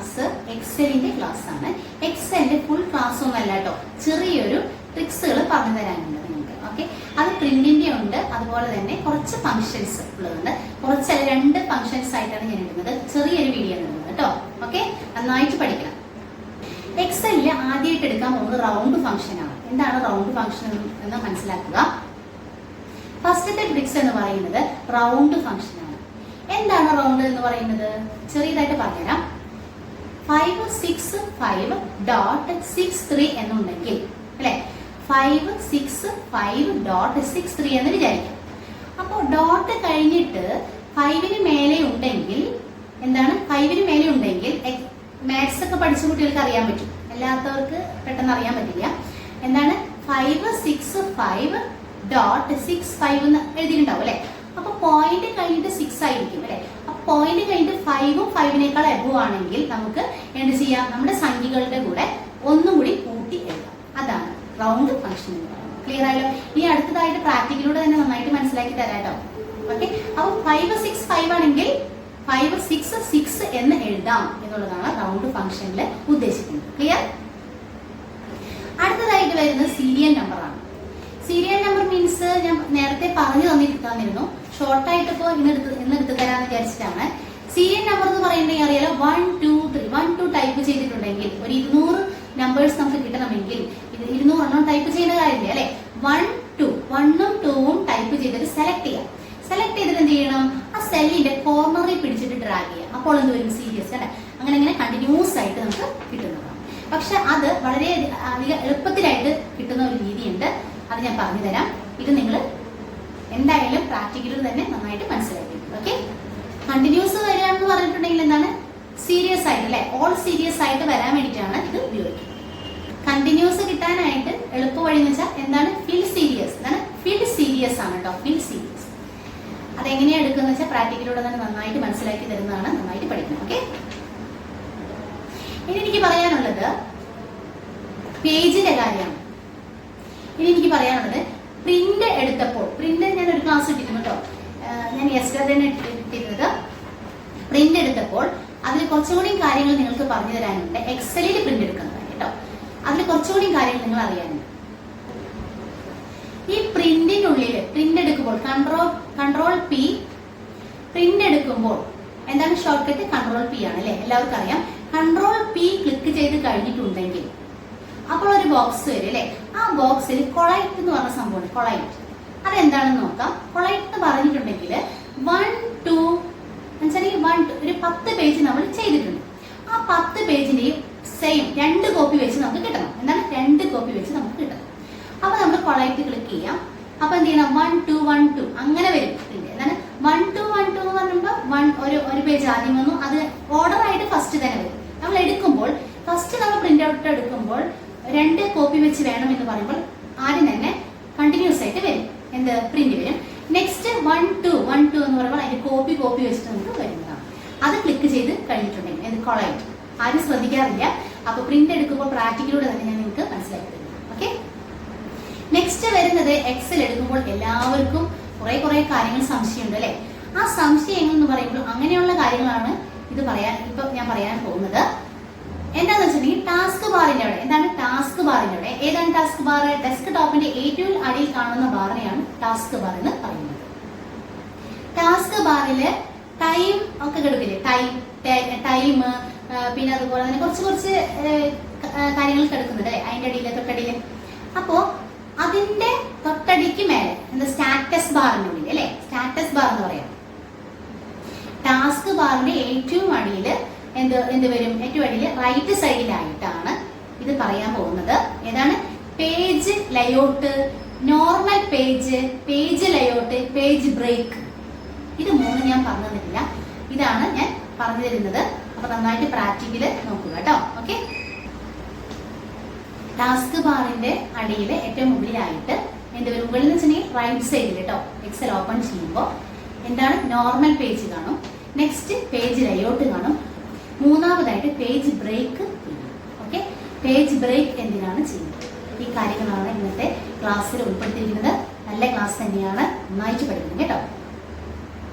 Class എക്സലിന്റെ class ആണ്. എക്സലിന്റെ full class ഒന്നും അല്ല കേട്ടോ, ചെറിയൊരു ട്രിക്സുകൾ പറഞ്ഞു തരാനുണ്ട് നിങ്ങൾക്ക്. ഓക്കെ, അത് പ്രിന്റിന്റെ ഉണ്ട്, അതുപോലെ തന്നെ കുറച്ച് ഫംഗ്ഷൻസ് ഉള്ളതുണ്ട്. കുറച്ച് 2 ഫംഗ്ഷൻസ് ആയിട്ടാണ് ഞാൻ ഇടുന്നത്. ചെറിയൊരു വീഡിയോ ആണ് ഇടുന്നത് കേട്ടോ. ഓക്കെ, നന്നായിട്ട് പഠിക്കണം. എക്സലിൽ ആദ്യമായിട്ട് എടുക്കാൻ പോകുന്നത് റൗണ്ട് ഫംഗ്ഷൻ ആണ്. എന്താണ് റൗണ്ട് ഫംഗ്ഷൻ എന്ന് മനസ്സിലാക്കുക. ഫസ്റ്റത്തെ ട്രിക്സ് എന്ന് പറയുന്നത് റൗണ്ട് ഫംഗ്ഷൻ ആണ്. എന്താണ് റൗണ്ട് എന്ന് പറയുന്നത്? ചെറിയതായിട്ട് പറഞ്ഞുതരാം. 565.63 എന്നുണ്ടെങ്കിൽ അല്ലെ, 565.63 എന്ന് വിചാരിക്കാം. അപ്പോൾ ഡോട്ട് കഴിഞ്ഞിട്ട് 5ന് മേലെ ഉണ്ടെങ്കിൽ എന്താണ്? 5ന് മേലെ ഉണ്ടെങ്കിൽ മാത്സ് ഒക്കെ പഠിച്ച കുട്ടികൾക്ക് അറിയാൻ പറ്റും, അല്ലാത്തവർക്ക് പെട്ടെന്ന് അറിയാൻ പറ്റില്ല. എന്താണ്? 565.65 എന്ന് എഴുതിയിട്ടുണ്ടാവും അല്ലെ. അപ്പൊ പോയിന്റ് കഴിഞ്ഞിട്ട് 6 ആയിരിക്കും അല്ലെ. അപ്പൊ പോയിന്റ് കഴിഞ്ഞിട്ട് 5ഉം 5നേക്കാൾ എബവ് ആണെങ്കിൽ നമുക്ക് എന്ത് ചെയ്യാം? നമ്മുടെ സംഖ്യകളുടെ കൂടെ ഒന്നും കൂടി കൂട്ടി എഴുതാം. അതാണ് റൗണ്ട് ഫംഗ്ഷൻ എന്ന് പറയുന്നത്. ക്ലിയർ ആയല്ലോ? ഇനി അടുത്തതായിട്ട് പ്രാക്ടിക്കലൂടെ തന്നെ നന്നായിട്ട് മനസ്സിലാക്കി തരാട്ടോ. ഓക്കെ, അപ്പൊ 565 ആണെങ്കിൽ 566 എന്ന് എഴുതാം എന്നുള്ളതാണ് റൗണ്ട് ഫംഗ്ഷനിൽ ഉദ്ദേശിക്കുന്നത്. ക്ലിയർ? അടുത്തതായിട്ട് വരുന്നത് സീരിയൽ നമ്പർ ആണ്. സീരിയൽ നമ്പർ മീൻസ് ഞാൻ നേരത്തെ പറഞ്ഞു തന്നിരുന്നു, ഷോർട്ടായിട്ട് ഇപ്പോൾ ഇന്ന് എടുത്തു തരാന്ന് വിചാരിച്ചിട്ടാണ്. സീരിയൽ നമ്പർ എന്ന് പറയുന്നത് അറിയാലോ, 1 2 3 1 2 ടൈപ്പ് ചെയ്തിട്ടുണ്ടെങ്കിൽ ഒരു 200 നമ്പേഴ്സ് നമുക്ക് കിട്ടണമെങ്കിൽ 200 എണ്ണം ടൈപ്പ് ചെയ്യുന്ന കാര്യമില്ല അല്ലെ. 1 2 1ഉം 2ഉം ടൈപ്പ് ചെയ്തിട്ട് സെലക്ട് ചെയ്യാം. സെലക്ട് ചെയ്തിട്ട് എന്ത് ചെയ്യണം? ആ സെല്ലിന്റെ കോർണറിൽ പിടിച്ചിട്ട് ഡ്രാഗ് ചെയ്യാം. അപ്പോൾ എന്ത് വരും? സീരിയസ് അല്ലെ. അങ്ങനെ കണ്ടിന്യൂസ് ആയിട്ട് നമുക്ക് കിട്ടുന്നതാണ്. പക്ഷെ അത് വളരെ അധികം എളുപ്പത്തിലായിട്ട് കിട്ടുന്ന ഒരു രീതിയുണ്ട്, അത് ഞാൻ പറഞ്ഞു തരാം. ഇത് നിങ്ങൾ എന്തായാലും പ്രാക്ടിക്കലിൽ തന്നെ നന്നായിട്ട് മനസ്സിലാക്കി. ഓക്കെ, കണ്ടിന്യൂസ് വരിക എന്ന് പറഞ്ഞിട്ടുണ്ടെങ്കിൽ എന്താണ്? സീരിയസ് ആയിട്ട് അല്ലെ, ഓൾ സീരിയസ് ആയിട്ട് വരാൻ വേണ്ടിയിട്ടാണ് ഇത് ഉപയോഗിക്കുന്നത്. കണ്ടിന്യൂസ് കിട്ടാനായിട്ട് എളുപ്പ വഴി എന്ന് വെച്ചാൽ എന്താണ്? ഫിൽ സീരിയസ്. എന്താണ്? ഫിൽ സീരിയസ് ആണ് കേട്ടോ, ഫിൽ സീരിയസ്. അതെങ്ങനെയാണ് എടുക്കുന്നത് വെച്ചാൽ പ്രാക്ടിക്കലിലൂടെ തന്നെ നന്നായിട്ട് മനസ്സിലാക്കി തരുന്നതാണ്. നന്നായിട്ട് പഠിക്കണം. ഓക്കെ, ഇനി എനിക്ക് പറയാനുള്ളത് പേജിന്റെ കാര്യമാണ്. ഇനി എനിക്ക് പറയാനുള്ളത് പ്രിന്റ് എടുത്തപ്പോൾ, പ്രിന്റ് ഞാൻ ഒരു ക്ലാസ് ഇട്ടിരുന്നു കേട്ടോ, ഞാൻ യെസ്റ്റർഡേ ഇട്ടിരുന്നത്. പ്രിന്റ് എടുത്തപ്പോൾ അതിൽ കുറച്ചുകൂടി കാര്യങ്ങൾ നിങ്ങൾക്ക് പറഞ്ഞു തരാനുണ്ട്. എക്സലിൽ പ്രിന്റ് എടുക്കുന്നതാണ് കേട്ടോ, അതിൽ കുറച്ചുകൂടി കാര്യങ്ങൾ നിങ്ങൾ അറിയാനുണ്ട്. ഈ പ്രിന്റിനുള്ളിൽ പ്രിന്റ് എടുക്കുമ്പോൾ കൺട്രോൾ P, പ്രിന്റ് എടുക്കുമ്പോൾ എന്താണ് ഷോർട്ട് കട്ട്? കൺട്രോൾ P ആണ് അല്ലെ, എല്ലാവർക്കും അറിയാം. കൺട്രോൾ P ക്ലിക്ക് ചെയ്ത് കഴിഞ്ഞിട്ടുണ്ടെങ്കിൽ അപ്പോൾ ഒരു ബോക്സ് വരും അല്ലെ. ആ ബോക്സിൽ കൊളൈറ്റ് എന്ന് പറഞ്ഞ സംഭവം, കൊളൈറ്റ്. അതെന്താണെന്ന് നോക്കാം. കൊളൈറ്റ് എന്ന് പറഞ്ഞിട്ടുണ്ടെങ്കിൽ 1 2 ഒരു 10 പേജ് നമ്മൾ ചെയ്തിട്ടുണ്ട്. ആ 10 പേജിന്റെയും സെയിം 2 കോപ്പി വെച്ച് നമുക്ക് കിട്ടണം. എന്താണ്? 2 കോപ്പി വെച്ച് നമുക്ക് കിട്ടണം. അപ്പൊ നമ്മൾ കൊളൈറ്റ് ക്ലിക്ക് ചെയ്യാം. അപ്പൊ എന്ത് ചെയ്യണം? 1 2 1 2 അങ്ങനെ വരും. എന്താണ്? 1 2 1 2 എന്ന് പറയുമ്പോൾ ഒരു പേജ് ആദ്യം വന്നു, അത് ഓർഡർ ആയിട്ട് ഫസ്റ്റ് തന്നെ വരും. നമ്മൾ എടുക്കുമ്പോൾ ഫസ്റ്റ് നമ്മൾ പ്രിന്റ് ഔട്ട് എടുക്കുമ്പോൾ 2 കോപ്പി വെച്ച് വേണം എന്ന് പറയുമ്പോൾ ആദ്യം തന്നെ കണ്ടിന്യൂസ് ആയിട്ട് വരും. എന്ത്? പ്രിന്റ് വരും. നെക്സ്റ്റ് 1 2 1 2 എന്ന് പറയുമ്പോൾ അതിന്റെ കോപ്പി വെച്ചിട്ട് നമുക്ക് വരുന്നതാണ്. അത് ക്ലിക്ക് ചെയ്ത് കഴിഞ്ഞിട്ടുണ്ടെങ്കിൽ എന്ത്? കൊളൈറ്റ്. ആരും ശ്രദ്ധിക്കാറില്ല. അപ്പൊ പ്രിന്റ് എടുക്കുമ്പോൾ പ്രാക്ടിക്കലൂടെ തന്നെ ഞാൻ നിങ്ങൾക്ക് മനസ്സിലാക്കി തരുന്നു. ഓക്കെ, നെക്സ്റ്റ് വരുന്നത് എക്സൽ എടുക്കുമ്പോൾ എല്ലാവർക്കും കുറെ കാര്യങ്ങൾ സംശയമുണ്ട് അല്ലെ. ആ സംശയങ്ങൾ എന്ന് പറയുമ്പോൾ അങ്ങനെയുള്ള കാര്യങ്ങളാണ് ഇപ്പൊ ഞാൻ പറയാൻ പോകുന്നത്. എന്താണെന്ന് വെച്ചിട്ടുണ്ടെങ്കിൽ ടാസ്ക് ബാറിന്റെ അവിടെ, എന്താണ് ടാസ്ക് ബാറിന്റെ അവിടെ? ഏതാണ് ടാസ്ക് ബാർ? ഡെസ്ക് ടോപ്പിന്റെ ഏറ്റവും അടിയിൽ കാണുന്ന ബാറിനെയാണ് ടാസ്ക് ബാർ എന്ന് പറയുന്നത്. ടാസ്ക് ബാറില് ടൈം ഒക്കെ കിടക്കില്ലേ, ടൈം പിന്നെ അതുപോലെ തന്നെ കുറച്ച് കാര്യങ്ങൾ കിടക്കുന്നുണ്ട് അല്ലെ അതിന്റെ അടിയിൽ, തൊട്ടടിയില്. അപ്പോ അതിന്റെ തൊട്ടടിക്ക് മേലെ എന്താ? സ്റ്റാറ്റസ് ബാറിന്റെ ഉള്ളിൽ അല്ലെ, സ്റ്റാറ്റസ് ബാർ എന്ന് പറയാം. ടാസ്ക് ബാറിന്റെ ഏറ്റവും അടിയിൽ എന്ത് വരും? ഏറ്റവും അടിയിൽ റൈറ്റ് സൈഡിലായിട്ടാണ് ഇത് പറയാൻ പോകുന്നത്. ഏതാണ്? Page layout, normal page, page layout, page break. ഇത് 3 ഞാൻ പറഞ്ഞു തന്നിട്ടില്ല, ഇതാണ് ഞാൻ പറഞ്ഞു തരുന്നത്. അപ്പൊ നന്നായിട്ട് പ്രാക്ടിക്കല് നോക്കുക കേട്ടോ. ഓക്കെ, ടാസ്ക് ബാറിന്റെ അടിയിൽ ഏറ്റവും മുകളിലായിട്ട് എന്ത് വരും? മുകളിൽ എന്ന് വെച്ചിട്ടുണ്ടെങ്കിൽ റൈറ്റ് സൈഡിൽ കേട്ടോ. എക്സൽ ഓപ്പൺ ചെയ്യുമ്പോൾ എന്താണ്? നോർമൽ പേജ് കാണും, നെക്സ്റ്റ് പേജ് ലേഔട്ട് കാണും, മൂന്നാമതായിട്ട് page break. Okay, page break എന്തിനാണ് ചെയ്യുന്നത്? ഈ കാര്യങ്ങളാണ് ഇന്നത്തെ ക്ലാസ്സിൽ ഉൾപ്പെടുത്തിയിരിക്കുന്നത്. നല്ല ക്ലാസ് തന്നെയാണ്, നന്നായിട്ട് പഠിക്കുന്നത് കേട്ടോ.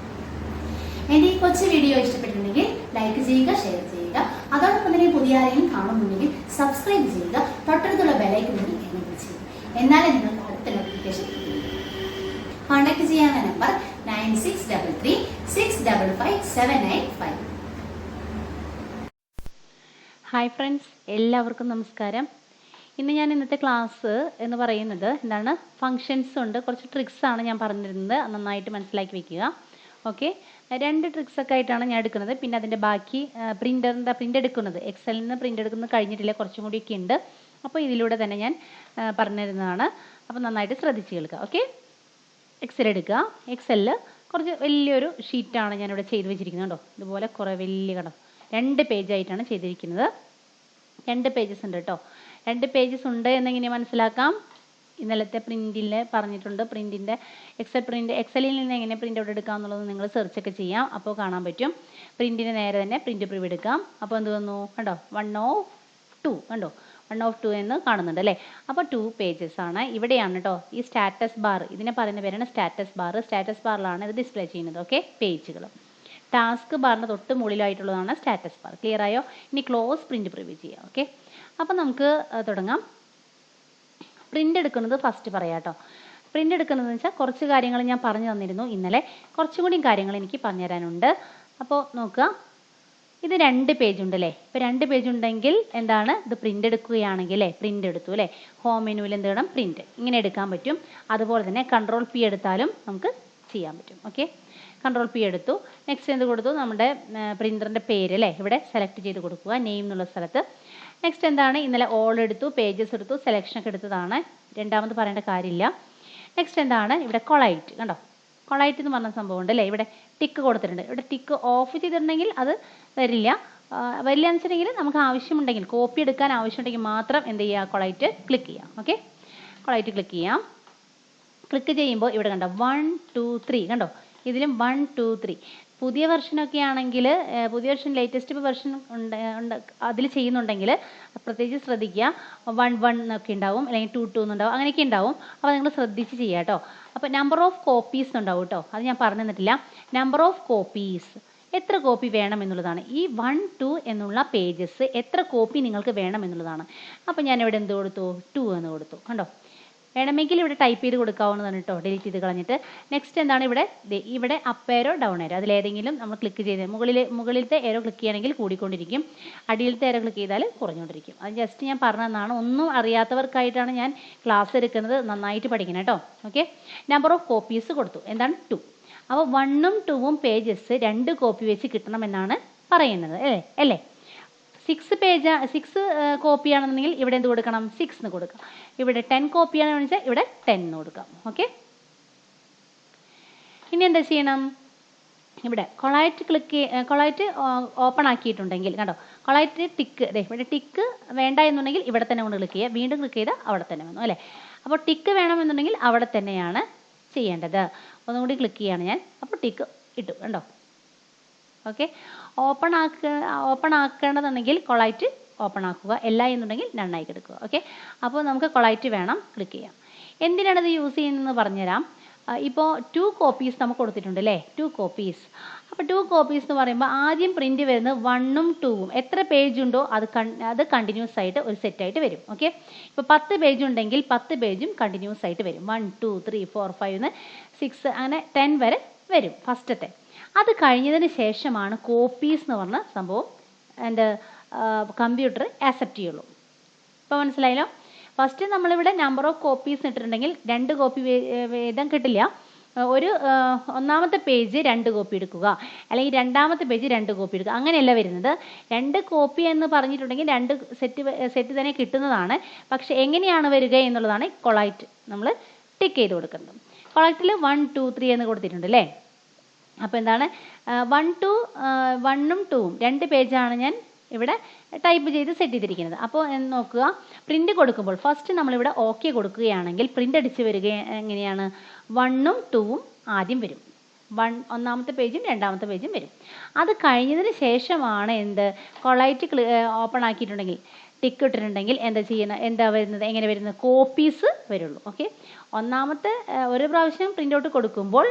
എന്റെ ഈ കൊച്ചു വീഡിയോ ഇഷ്ടപ്പെട്ടിട്ടുണ്ടെങ്കിൽ ലൈക്ക് ചെയ്യുക, ഷെയർ ചെയ്യുക. അതോടൊപ്പം തന്നെ പുതിയ ആരെങ്കിലും കാണുന്നുണ്ടെങ്കിൽ സബ്സ്ക്രൈബ് ചെയ്യുക, തൊട്ടടുത്തുള്ള ബെലൈക്കൺ കൂടി എനേബിൾ ചെയ്യുക. എന്നാലേ നിങ്ങൾക്ക് അടുത്ത നോട്ടിഫിക്കേഷൻ കോൺടാക്ട് ചെയ്യാവുന്ന നമ്പർ 9633655785. ഹായ് ഫ്രണ്ട്സ്, എല്ലാവർക്കും നമസ്കാരം. ഇന്നത്തെ ക്ലാസ് എന്ന് പറയുന്നത് എന്താണ്, ഫങ്ഷൻസ് ഉണ്ട്, കുറച്ച് ട്രിക്സ് ആണ് ഞാൻ പറഞ്ഞിരുന്നത്, നന്നായിട്ട് മനസ്സിലാക്കി വെക്കുക. ഓക്കെ, 2 ട്രിക്സ് ഒക്കെ ആയിട്ടാണ് ഞാൻ എടുക്കുന്നത്. പിന്നെ അതിൻ്റെ ബാക്കി പ്രിൻ്റ് എടുക്കുന്നത്, എക്സലിൽ നിന്ന് പ്രിൻ്റ് എടുക്കുന്നത് കഴിഞ്ഞിട്ടില്ല, കുറച്ചും കൂടിയൊക്കെ ഉണ്ട്. അപ്പോൾ ഇതിലൂടെ തന്നെ ഞാൻ പറഞ്ഞിരുന്നതാണ്. അപ്പോൾ നന്നായിട്ട് ശ്രദ്ധിച്ച് കേൾക്കുക. ഓക്കെ, എക്സൽ എടുക്കുക. എക്സലിൽ കുറച്ച് വലിയൊരു ഷീറ്റാണ് ഞാനിവിടെ ചെയ്ത് വെച്ചിരിക്കുന്നത്. കേട്ടോ, ഇതുപോലെ കുറേ വലിയ കണ്ടോ 2 പേജായിട്ടാണ് ചെയ്തിരിക്കുന്നത്. 2 പേജസ് ഉണ്ട് കേട്ടോ. 2 പേജസ് ഉണ്ട് എന്നെങ്ങനെ മനസ്സിലാക്കാം? ഇന്നലത്തെ പ്രിൻറ്റിൽ പറഞ്ഞിട്ടുണ്ട്. പ്രിൻറ്റിൻ്റെ എക്സലിൽ നിന്ന് എങ്ങനെ പ്രിൻ്റ് ഔട്ട് എടുക്കാം എന്നുള്ളത് നിങ്ങൾ സെർച്ചൊക്കെ ചെയ്യാം, അപ്പോൾ കാണാൻ പറ്റും. പ്രിൻറ്റിന് നേരെ തന്നെ പ്രിൻ്റ് പ്രിവ് എടുക്കാം. അപ്പോൾ എന്ത് വന്നു കണ്ടോ, 1 of 2 കണ്ടോ, 1 of 2 എന്ന് കാണുന്നുണ്ട് അല്ലേ. അപ്പോൾ 2 പേജസ് ആണ്. ഇവിടെയാണ് കേട്ടോ ഈ സ്റ്റാറ്റസ് ബാർ, ഇതിനെ പറയുന്ന പേരാണ് സ്റ്റാറ്റസ് ബാർ. സ്റ്റാറ്റസ് ബാറിലാണ് ഇത് ഡിസ്പ്ലേ ചെയ്യുന്നത്. ഓക്കെ, പേജുകൾ. ടാസ്ക് ബാറിന് തൊട്ട് മുകളിലായിട്ടുള്ളതാണ് സ്റ്റാറ്റസ് ബാർ. ക്ലിയർ ആയോ? ഇനി ക്ലോസ് പ്രിൻ്റ് പ്രിവ്യൂ ചെയ്യാം. ഓക്കെ, അപ്പോൾ നമുക്ക് തുടങ്ങാം. പ്രിൻ്റ് എടുക്കുന്നത് ഫസ്റ്റ് പറയാം കേട്ടോ. പ്രിൻ്റ് എടുക്കുന്നതെന്ന് വെച്ചാൽ കുറച്ച് കാര്യങ്ങൾ ഞാൻ പറഞ്ഞു തന്നിരുന്നു ഇന്നലെ, കുറച്ചും കൂടി കാര്യങ്ങൾ എനിക്ക് പറഞ്ഞു തരാനുണ്ട്. അപ്പോൾ നോക്കുക, ഇത് 2 പേജ് ഉണ്ട് അല്ലേ. ഇപ്പോൾ 2 പേജ് ഉണ്ടെങ്കിൽ എന്താണ്, ഇത് പ്രിൻ്റ് എടുക്കുകയാണെങ്കിൽ പ്രിൻ്റ് എടുത്തു അല്ലേ, ഹോം മെനുവിൽ എന്ത് വേണം, പ്രിൻ്റ്, ഇങ്ങനെ എടുക്കാൻ പറ്റും. അതുപോലെ തന്നെ Ctrl P എടുത്താലും നമുക്ക് ചെയ്യാൻ പറ്റും. ഓക്കെ, Ctrl P എടുത്തു. നെക്സ്റ്റ് എന്ത് കൊടുത്തു, നമ്മുടെ പ്രിൻ്ററിൻ്റെ പേര് അല്ലേ, ഇവിടെ സെലക്ട് ചെയ്ത് കൊടുക്കുക, നെയിം എന്നുള്ള സ്ഥലത്ത്. നെക്സ്റ്റ് എന്താണ്, ഇന്നലെ ഓൾ എടുത്തു, പേജസ് എടുത്തു, സെലക്ഷനൊക്കെ എടുത്തതാണ്, രണ്ടാമത് പറയേണ്ട കാര്യമില്ല. നെക്സ്റ്റ് എന്താണ്, ഇവിടെ കൊളൈറ്റ് കണ്ടോ, കൊളൈറ്റ് എന്ന് പറഞ്ഞ സംഭവം ഉണ്ട് അല്ലേ. ഇവിടെ ടിക്ക് കൊടുത്തിട്ടുണ്ട്. ഇവിടെ ടിക്ക് ഓഫ് ചെയ്തിട്ടുണ്ടെങ്കിൽ അത് വരില്ല എന്ന് വെച്ചിട്ടുണ്ടെങ്കിൽ നമുക്ക് ആവശ്യമുണ്ടെങ്കിൽ, കോപ്പി എടുക്കാൻ ആവശ്യമുണ്ടെങ്കിൽ മാത്രം എന്ത് ചെയ്യുക, കൊളൈറ്റ് ക്ലിക്ക് ചെയ്യാം. ഓക്കെ, കൊളൈറ്റ് ക്ലിക്ക് ചെയ്യാം. ക്ലിക്ക് ചെയ്യുമ്പോൾ ഇവിടെ കണ്ടോ 1 2 3 കണ്ടോ, ഇതിലും 1 2 3. പുതിയ വെർഷനൊക്കെ ആണെങ്കിൽ, പുതിയ വെർഷൻ ലേറ്റസ്റ്റ് വെർഷൻ ഉണ്ട് അതിൽ ചെയ്യുന്നുണ്ടെങ്കിൽ പ്രത്യേകിച്ച് ശ്രദ്ധിക്കുക. 1 1 എന്നൊക്കെ ഉണ്ടാവും, അല്ലെങ്കിൽ 2 2 എന്നുണ്ടാവും, അങ്ങനെയൊക്കെ ഉണ്ടാവും. അപ്പോൾ നിങ്ങൾ ശ്രദ്ധിച്ച് ചെയ്യുക കേട്ടോ. അപ്പോൾ നമ്പർ ഓഫ് കോപ്പീസ് ഉണ്ടാവും കേട്ടോ, അത് ഞാൻ പറഞ്ഞു തന്നിട്ടില്ല. നമ്പർ ഓഫ് കോപ്പീസ്, എത്ര കോപ്പി വേണം എന്നുള്ളതാണ്. ഈ 1 2 എന്നുള്ള പേജസ് എത്ര കോപ്പി നിങ്ങൾക്ക് വേണം എന്നുള്ളതാണ്. അപ്പോൾ ഞാനിവിടെ എന്ത് കൊടുത്തു, 2 എന്ന് കൊടുത്തു. കണ്ടോ, വേണമെങ്കിൽ ഇവിടെ ടൈപ്പ് ചെയ്ത് കൊടുക്കാവുന്നതാണ് കേട്ടോ, ഡിലീറ്റ് ചെയ്ത് കളഞ്ഞിട്ട്. നെക്സ്റ്റ് എന്താണ്, ഇവിടെ അപ്പ് ഏരോ ഡൗൺ ഏരോ, അതിലേതെങ്കിലും നമ്മൾ ക്ലിക്ക് ചെയ്ത് മുകളിലത്തെ ഏരോ ക്ലിക്ക് ചെയ്യുകയാണെങ്കിൽ കൂടിക്കൊണ്ടിരിക്കും, അടിയിലത്തെ ഏരോ ക്ലിക്ക് ചെയ്താൽ കുറഞ്ഞുകൊണ്ടിരിക്കും. അത് ജസ്റ്റ് ഞാൻ പറഞ്ഞതാണ്, ഒന്നും അറിയാത്തവർക്കായിട്ടാണ് ഞാൻ ക്ലാസ് എടുക്കുന്നത്, നന്നായിട്ട് പഠിക്കണം കേട്ടോ. ഓക്കെ, നമ്പർ ഓഫ് കോപ്പീസ് കൊടുത്തു, എന്താണ് 2. അപ്പോൾ 1 ഉം 2 ഉം പേജസ് 2 കോപ്പി വെച്ച് കിട്ടണമെന്നാണ് പറയുന്നത് അല്ലേ. 6 കോപ്പിയാണെന്നുണ്ടെങ്കിൽ ഇവിടെ എന്ത് കൊടുക്കണം, 6 എന്ന് കൊടുക്കാം. ഇവിടെ 10 കോപ്പിയാണെന്ന് വെച്ചാൽ ഇവിടെ 10 എന്ന് കൊടുക്കാം. ഓക്കെ, ഇനി എന്താ ചെയ്യണം, ഇവിടെ കൊളൈറ്റ് ഓപ്പൺ ആക്കിയിട്ടുണ്ടെങ്കിൽ കണ്ടോ, കൊളൈറ്റ് ടിക്ക്, ഇവിടെ ടിക്ക് വേണ്ട എന്നുണ്ടെങ്കിൽ ഇവിടെ തന്നെ കൊണ്ട് ക്ലിക്ക് ചെയ്യുക, വീണ്ടും ക്ലിക്ക് ചെയ്താൽ അവിടെ തന്നെ വന്നു അല്ലേ. അപ്പോൾ ടിക്ക് വേണമെന്നുണ്ടെങ്കിൽ അവിടെ തന്നെയാണ് ചെയ്യേണ്ടത്. ഒന്നുകൂടി ക്ലിക്ക് ചെയ്യാണ് ഞാൻ, അപ്പോൾ ടിക്ക് ഇട്ടു കണ്ടോ. ഓക്കെ, ഓപ്പൺ ആക്കേണ്ടതുണ്ടെങ്കിൽ കൊളൈറ്റ് ഓപ്പൺ ആക്കുക, അല്ല എന്നുണ്ടെങ്കിൽ നണ്ണായി എടുക്കുക. ഓക്കെ, അപ്പോൾ നമുക്ക് കൊളൈറ്റ് വേണം, ക്ലിക്ക് ചെയ്യാം. എന്തിനാണ് ഇത് യൂസ് ചെയ്യുന്നതെന്ന് പറഞ്ഞുതരാം. ഇപ്പോൾ 2 കോപ്പീസ് നമുക്ക് കൊടുത്തിട്ടുണ്ട് അല്ലേ, 2 കോപ്പീസ്. അപ്പോൾ 2 കോപ്പീസ് എന്ന് പറയുമ്പോൾ ആദ്യം പ്രിൻറ്റ് വരുന്നത് 1 ഉം 2 ഉം എത്ര പേജ് ഉണ്ടോ അത് കണ്ടിന്യൂസ് ആയിട്ട് ഒരു സെറ്റായിട്ട് വരും. ഓക്കെ, ഇപ്പോൾ 10 പേജ് ഉണ്ടെങ്കിൽ 10 പേജും കണ്ടിന്യൂസ് ആയിട്ട് വരും. 1 2 3 4 5 6 അങ്ങനെ 10 വരെ വരും ഫസ്റ്റത്തെ. അത് കഴിഞ്ഞതിന് ശേഷമാണ് കോപ്പീസ് എന്ന് പറഞ്ഞ സംഭവം എൻ്റെ കമ്പ്യൂട്ടർ ആക്സെപ്റ്റ് ചെയ്യുള്ളൂ. ഇപ്പോൾ മനസ്സിലായല്ലോ. ഫസ്റ്റ് നമ്മളിവിടെ നമ്പർ ഓഫ് കോപ്പീസ് ഇട്ടിട്ടുണ്ടെങ്കിൽ 2 കോപ്പി വീതം കിട്ടില്ല. ഒന്നാമത്തെ പേജ് 2 കോപ്പി എടുക്കുക, അല്ലെങ്കിൽ രണ്ടാമത്തെ പേജ് 2 കോപ്പി എടുക്കുക, അങ്ങനെയല്ല വരുന്നത്. 2 കോപ്പി എന്ന് പറഞ്ഞിട്ടുണ്ടെങ്കിൽ 2 സെറ്റ് തന്നെ കിട്ടുന്നതാണ്. പക്ഷെ എങ്ങനെയാണ് വരിക എന്നുള്ളതാണ് കൊളൈറ്റ് നമ്മൾ ടിക്ക് ചെയ്ത് കൊടുക്കുന്നത്. കൊളൈറ്റിൽ 1 2 3 എന്ന് കൊടുത്തിട്ടുണ്ട് അല്ലേ. അപ്പോൾ എന്താണ്, 1 ഉം 2 ഉം 2 പേജാണ് ഞാൻ ഇവിടെ ടൈപ്പ് ചെയ്ത് സെറ്റ് ചെയ്തിരിക്കുന്നത്. അപ്പോൾ നോക്കുക, പ്രിൻ്റ് കൊടുക്കുമ്പോൾ ഫസ്റ്റ് നമ്മളിവിടെ ഓക്കെ കൊടുക്കുകയാണെങ്കിൽ പ്രിൻ്റ് അടിച്ച് വരിക എങ്ങനെയാണ്, 1 ഉം 2 ഉം ആദ്യം വരും, ഒന്നാമത്തെ പേജും രണ്ടാമത്തെ പേജും വരും. അത് കഴിഞ്ഞതിന് ശേഷമാണ് കൊളൈറ്റ് ഓപ്പൺ ആക്കിയിട്ടുണ്ടെങ്കിൽ ടിക്ക് ഇട്ടിട്ടുണ്ടെങ്കിൽ എന്താ വരുന്നത്, എങ്ങനെ വരുന്നത്, കോപ്പീസ് വരുള്ളൂ. ഓക്കെ, ഒന്നാമത്തെ ഒരു പ്രാവശ്യം പ്രിൻ്റ് ഔട്ട് കൊടുക്കുമ്പോൾ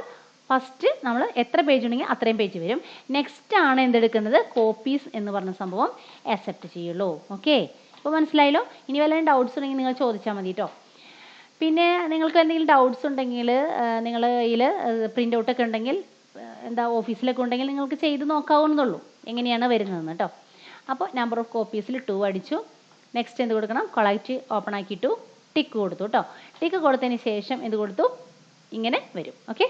ഫസ്റ്റ് നമ്മൾ എത്ര പേജ് ഉണ്ടെങ്കിൽ അത്രയും പേജ് വരും. നെക്സ്റ്റ് ആണ് എന്തെടുക്കുന്നത്, കോപ്പീസ് എന്ന് പറഞ്ഞ സംഭവം അക്സെപ്റ്റ് ചെയ്യുള്ളൂ. ഓക്കെ, ഇപ്പോൾ മനസ്സിലായല്ലോ. ഇനി വല്ലതും ഡൗട്ട്സ് ഉണ്ടെങ്കിൽ നിങ്ങൾ ചോദിച്ചാൽ മതി കേട്ടോ. പിന്നെ നിങ്ങൾക്ക് എന്തെങ്കിലും ഡൗട്ട്സ് ഉണ്ടെങ്കിൽ നിങ്ങൾ ഇതിൽ പ്രിൻ്റ് ഔട്ടൊക്കെ ഉണ്ടെങ്കിൽ ഓഫീസിലൊക്കെ ഉണ്ടെങ്കിൽ നിങ്ങൾക്ക് ചെയ്ത് നോക്കാവുന്നതുള്ളൂ എങ്ങനെയാണ് വരുന്നതെന്ന് കേട്ടോ. അപ്പോൾ നമ്പർ ഓഫ് കോപ്പീസിൽ 2 അടിച്ചു. നെക്സ്റ്റ് എന്ത് കൊടുക്കണം, കൊളക്റ്റ് ഓപ്പൺ ആക്കിയിട്ടു ടിക്ക് കൊടുത്തു കേട്ടോ. ടിക്ക് കൊടുത്തതിന് ശേഷം എന്ത് കൊടുത്തു, ഇങ്ങനെ വരും. ഓക്കെ,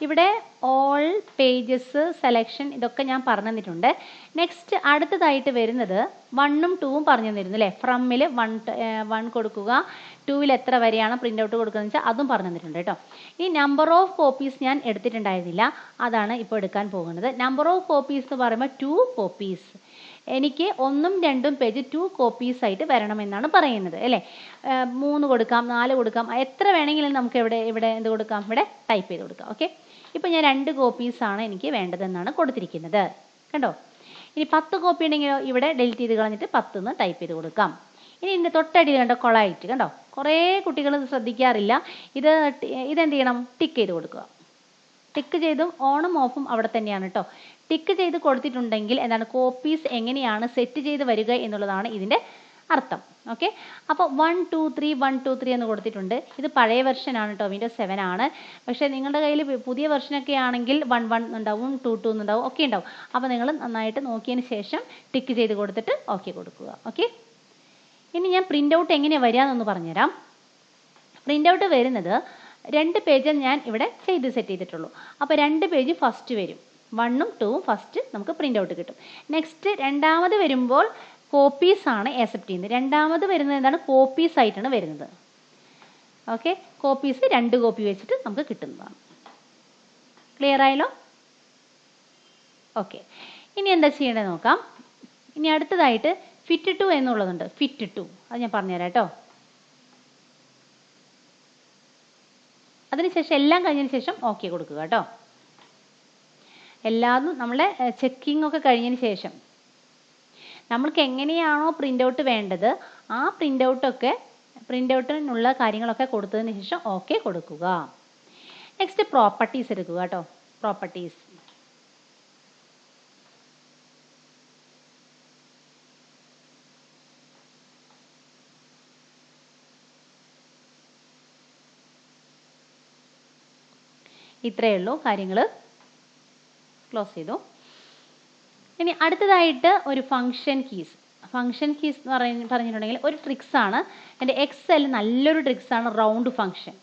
ഇവിടെ ഓൾ പേജസ് സെലക്ഷൻ ഇതൊക്കെ ഞാൻ പറഞ്ഞു തന്നിട്ടുണ്ട്. നെക്സ്റ്റ് അടുത്തതായിട്ട് വരുന്നത് 1ഉം 2ഉം പറഞ്ഞു തന്നിരുന്നു അല്ലേ. ഫ്രമ്മിൽ 1 കൊടുക്കുക, 2ൽ എത്ര വരെയാണ് പ്രിൻ്റ് ഔട്ട് കൊടുക്കുന്നത് വെച്ചാൽ അതും പറഞ്ഞു തന്നിട്ടുണ്ട് കേട്ടോ. ഈ നമ്പർ ഓഫ് കോപ്പീസ് ഞാൻ എടുത്തിട്ടുണ്ടായിരുന്നില്ല, അതാണ് ഇപ്പോൾ എടുക്കാൻ പോകുന്നത്. നമ്പർ ഓഫ് കോപ്പീസ് എന്ന് പറയുമ്പോൾ 2 കോപ്പീസ്, എനിക്ക് 1ഉം 2ഉം പേജ് 2 കോപ്പീസ് ആയിട്ട് വരണമെന്നാണ് പറയുന്നത് അല്ലേ. 3 കൊടുക്കാം, 4 കൊടുക്കാം, എത്ര വേണമെങ്കിലും നമുക്ക് ഇവിടെ എന്ത് കൊടുക്കാം, ഇവിടെ ടൈപ്പ് ചെയ്ത് കൊടുക്കാം. ഓക്കെ, ഇപ്പോൾ ഞാൻ 2 കോപ്പീസാണ് എനിക്ക് വേണ്ടതെന്നാണ് കൊടുത്തിരിക്കുന്നത് കണ്ടോ. ഇനി 10 കോപ്പി ഉണ്ടെങ്കിലോ ഇവിടെ ഡിലീറ്റ് ചെയ്ത് കളഞ്ഞിട്ട് 10 എന്ന് ടൈപ്പ് ചെയ്ത് കൊടുക്കാം. ഇനി ഇതിൻ്റെ തൊട്ടടിയിൽ കണ്ടോ കൊളായിട്ട് കണ്ടോ, കുറേ കുട്ടികൾ ശ്രദ്ധിക്കാറില്ല. ഇതെന്ത് ചെയ്യണം, ടിക്ക് ചെയ്ത് കൊടുക്കുക. ടിക്ക് ചെയ്തും ഓണും ഓഫും അവിടെ തന്നെയാണ് കേട്ടോ. ടിക്ക് ചെയ്ത് കൊടുത്തിട്ടുണ്ടെങ്കിൽ എന്താണ്, കോപ്പീസ് എങ്ങനെയാണ് സെറ്റ് ചെയ്ത് വരിക എന്നുള്ളതാണ് ഇതിൻ്റെ അർത്ഥം. ഓക്കെ, അപ്പോൾ 1 2 3 1 2 3 എന്ന് കൊടുത്തിട്ടുണ്ട്. ഇത് പഴയ വെർഷനാണ് കേട്ടോ, വിൻഡോസ് 7 ആണ്. പക്ഷേ നിങ്ങളുടെ കയ്യിൽ പുതിയ വെർഷനൊക്കെ ആണെങ്കിൽ 1 1 ഉണ്ടാവും, 2 2 എന്നുണ്ടാവും, ഒക്കെ ഉണ്ടാവും. അപ്പോൾ നിങ്ങൾ നന്നായിട്ട് നോക്കിയതിന് ശേഷം ടിക്ക് ചെയ്ത് കൊടുത്തിട്ട് ഓക്കെ കൊടുക്കുക. ഓക്കെ, ഇനി ഞാൻ പ്രിൻ്റ് ഔട്ട് എങ്ങനെയാണ് വരിക എന്നൊന്ന് പറഞ്ഞുതരാം. പ്രിൻ്റ് ഔട്ട് വരുന്നത് 2 പേജ് ഞാൻ ഇവിടെ ചെയ്ത് സെറ്റ് ചെയ്തിട്ടുള്ളൂ. അപ്പോൾ 2 പേജ് ഫസ്റ്റ് വരും, 1ഉം 2ഉം ഫസ്റ്റ് നമുക്ക് പ്രിൻ്റ് ഔട്ട് കിട്ടും. നെക്സ്റ്റ് രണ്ടാമത് വരുമ്പോൾ കോപ്പീസ് ആണ് അക്സെപ്റ്റ് ചെയ്യുന്നത്. രണ്ടാമത് വരുന്നത് എന്താണ്, കോപ്പീസ് ആയിട്ടാണ് വരുന്നത്. ഓക്കെ, കോപ്പീസ് 2 കോപ്പി വെച്ചിട്ട് നമുക്ക് കിട്ടുന്നതാണ്. ക്ലിയർ ആയല്ലോ. ഓക്കെ, ഇനി എന്താ ചെയ്യേണ്ടത് നോക്കാം. ഇനി അടുത്തതായിട്ട് ഫിറ്റ് ടു എന്നുള്ളതുണ്ട്. ഫിറ്റ് ടു അത് ഞാൻ പറഞ്ഞുതരാം കേട്ടോ. അതിനുശേഷം എല്ലാം കഴിഞ്ഞതിന് ശേഷം ഓക്കെ കൊടുക്കുക കേട്ടോ. എല്ലാതും നമ്മളെ ചെക്കിംഗ് ഒക്കെ കഴിഞ്ഞതിന് ശേഷം നമ്മൾക്ക് എങ്ങനെയാണോ പ്രിൻ്റ് ഔട്ട് വേണ്ടത് ആ പ്രിൻ്റ് ഔട്ടിനുള്ള കാര്യങ്ങളൊക്കെ കൊടുത്തതിന് ശേഷം ഓക്കെ കൊടുക്കുക. നെക്സ്റ്റ് പ്രോപ്പർട്ടീസ് എടുക്കുക കേട്ടോ. പ്രോപ്പർട്ടീസ് ഇത്രയേ ഉള്ളൂ കാര്യങ്ങൾ. ക്ലോസ് ചെയ്തു. ഇനി അടുത്തതായിട്ട് ഒരു ഫങ്ഷൻ കീസ് എന്ന് പറഞ്ഞിട്ടുണ്ടെങ്കിൽ ഒരു ട്രിക്സ് ആണ്. എൻ്റെ എക്സൽ നല്ലൊരു ട്രിക്സ് ആണ്, റൗണ്ട് ഫങ്ഷൻ.